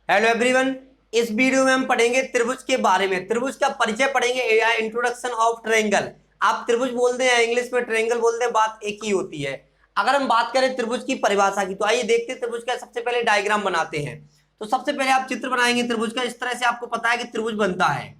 Hello everyone, इस video में हम पढ़ेंगे त्रिभुज के बारे में। त्रिभुज का परिचय पढ़ेंगे, इंट्रोडक्शन ऑफ ट्रायंगल। आप त्रिभुज बोलते हैं, इंग्लिश में ट्रायंगल बोलते हैं, बात एक ही होती है। अगर हम बात करें त्रिभुज की परिभाषा की, तो आइए देखते हैं त्रिभुज का। सबसे पहले डायग्राम बनाते हैं। तो सबसे पहले आप चित्र बनाएंगे त्रिभुज का। इस तरह से आपको पता है कि त्रिभुज बनता है।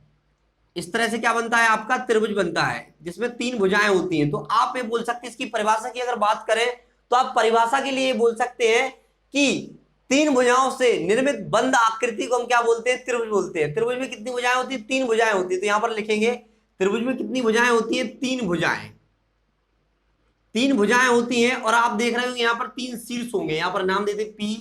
इस तरह से क्या बनता है, आपका त्रिभुज बनता है जिसमें तीन भुजाएं होती हैं। तो आप ये बोल सकते हैं, इसकी परिभाषा की अगर बात करें तो आप परिभाषा के लिए बोल सकते हैं कि तीन भुजाओं से निर्मित बंद आकृति को हम क्या बोलते हैं, त्रिभुज बोलते हैं। त्रिभुज में कितनी भुजाएं होती हैं, तीन भुजाएं होती है। तो यहां पर लिखेंगे त्रिभुज में कितनी भुजाएं होती है, तीन भुजाएं। तीन भुजाएं होती हैं और आप देख रहे हो यहाँ पर तीन शीर्ष होंगे। यहाँ पर नाम देते पी,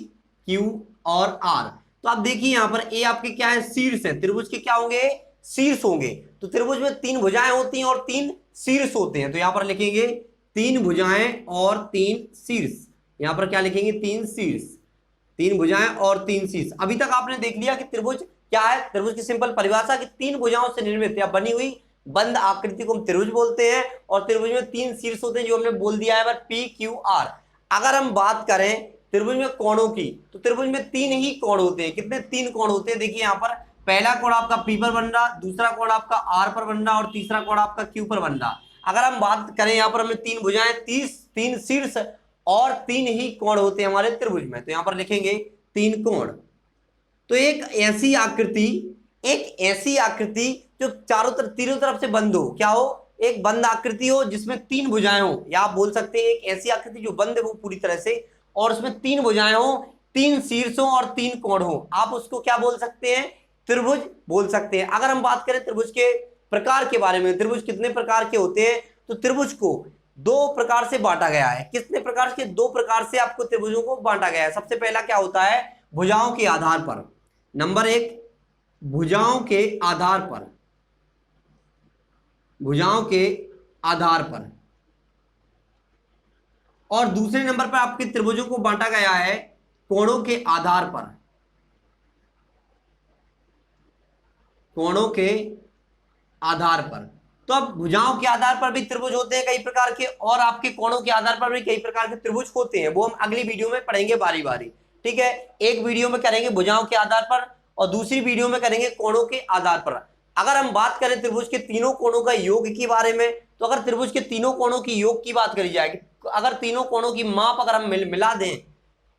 क्यू और आर। तो आप देखिए यहाँ पर ए आपके क्या है, शीर्ष है। त्रिभुज के क्या होंगे, शीर्ष होंगे। तो त्रिभुज में तीन भुजाएं होती हैं और तीन शीर्ष होते हैं। तो यहां पर लिखेंगे तीन भुजाएं और तीन शीर्ष। यहां पर क्या लिखेंगे, तीन शीर्ष। तीन भुजाएं और तीन शीर्ष। अभी तक आपने देख लिया कि त्रिभुज क्या है। त्रिभुज की सिंपल परिभाषा कि तीन भुजाओं से निर्मित या बनी हुई बंद आकृति को हम त्रिभुज बोलते हैं। और त्रिभुज में तीन शीर्ष होते हैं, जो हमने बोल दिया है पी, क्यू, आर। अगर हम बात करें त्रिभुज में कोणों की, तो त्रिभुज में तीन ही कोण होते हैं। कितने, तीन कोण होते हैं। देखिए यहाँ पर पहला कोण आपका पी पर बन रहा, दूसरा कोण आपका आर पर बन रहा और तीसरा कोण आपका क्यू पर बन रहा। अगर हम बात करें यहाँ पर हमें तीन भुजाएं, तीन शीर्ष और तीन ही कोण होते हैं हमारे त्रिभुज में। तो यहाँ पर लिखेंगे तीन कोण। तो एक ऐसी आकृति जो चारों तरफ, तीनों तरफ से बंद हो, क्या हो, एक बंद आकृति हो जिसमें तीन भुजाएं हो। या आप बोल सकते हैं एक ऐसी आकृति जो बंद है वो पूरी तरह से, और उसमें तीन भुजाएं हो, तीन शीर्षों और तीन कोण हो। आप उसको क्या बोल सकते हैं, त्रिभुज बोल सकते हैं। अगर हम बात करें त्रिभुज के प्रकार के बारे में, त्रिभुज कितने प्रकार के होते हैं, तो त्रिभुज को दो प्रकार से बांटा गया है। कितने प्रकार के, दो प्रकार से आपको त्रिभुजों को बांटा गया है। सबसे पहला क्या होता है, भुजाओं के आधार पर। नंबर एक, भुजाओं के आधार पर, भुजाओं के आधार पर। और दूसरे नंबर पर आपके त्रिभुजों को बांटा गया है कोणों के आधार पर। कोणों के आधार पर। तो अब भुजाओं के आधार पर भी त्रिभुज होते हैं कई प्रकार के, और आपके कोणों के आधार पर भी कई प्रकार के त्रिभुज होते हैं। वो हम अगली वीडियो में पढ़ेंगे बारी बारी। ठीक है, एक वीडियो में करेंगे भुजाओं के आधार पर और दूसरी वीडियो में करेंगे कोणों के आधार पर। अगर हम बात करें त्रिभुज के तीनों कोणों का योग के बारे में, तो अगर त्रिभुज के तीनों कोणों की योग की बात करी जाएगी, अगर तीनों कोणों की माप अगर हम मिला दें,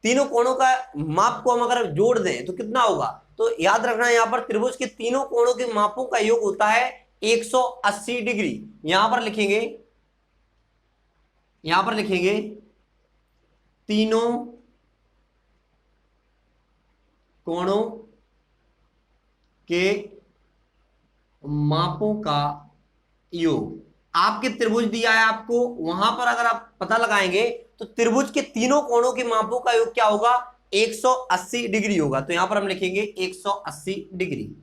तीनों कोणों का माप को हम अगर जोड़ दें तो कितना होगा। तो याद रखना, यहां पर त्रिभुज के तीनों कोणों के मापों का योग होता है 180 डिग्री। यहां पर लिखेंगे, यहां पर लिखेंगे तीनों कोणों के मापों का योग। आपके त्रिभुज दिया है आपको, वहां पर अगर आप पता लगाएंगे तो त्रिभुज के तीनों कोणों के मापों का योग क्या होगा, 180 डिग्री होगा। तो यहां पर हम लिखेंगे 180 डिग्री,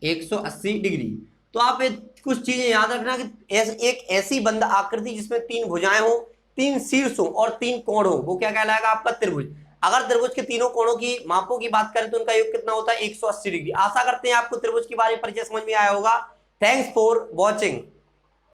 180 डिग्री। तो आप कुछ चीजें याद रखना कि एक ऐसी बंद आकृति जिसमें तीन भुजाएं हो, तीन शीर्ष हो और तीन कोण हो, वो क्या कहलाएगा, आपका त्रिभुज। अगर त्रिभुज के तीनों कोणों की मापों की बात करें तो उनका योग कितना होता है, 180 डिग्री। आशा करते हैं आपको त्रिभुज के बारे में परिचय समझ में आया होगा। Thanks for watching.